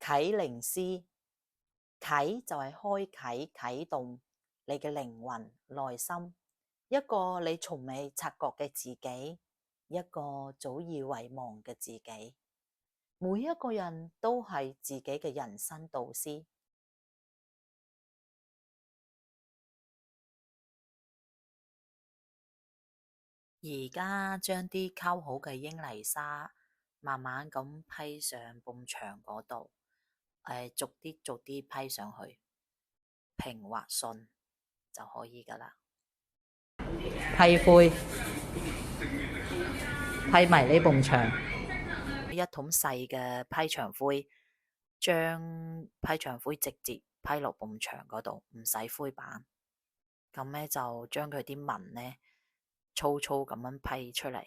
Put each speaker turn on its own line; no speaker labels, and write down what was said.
啟靈師，啟就係開啟、啟動你嘅靈魂、內心，一個你從未察覺嘅自己，一個早已遺忘嘅自己。每一個人都係自己嘅人生導師。而家將啲溝好嘅英泥沙慢慢咁批上埲牆嗰度，逐啲逐啲批上去，平滑順就可以噶啦。批灰，批埋呢埲牆，一桶細嘅批牆灰，將批牆灰直接批落埲牆嗰度，唔使灰板。咁呢就將佢啲紋呢粗粗咁樣批出嚟。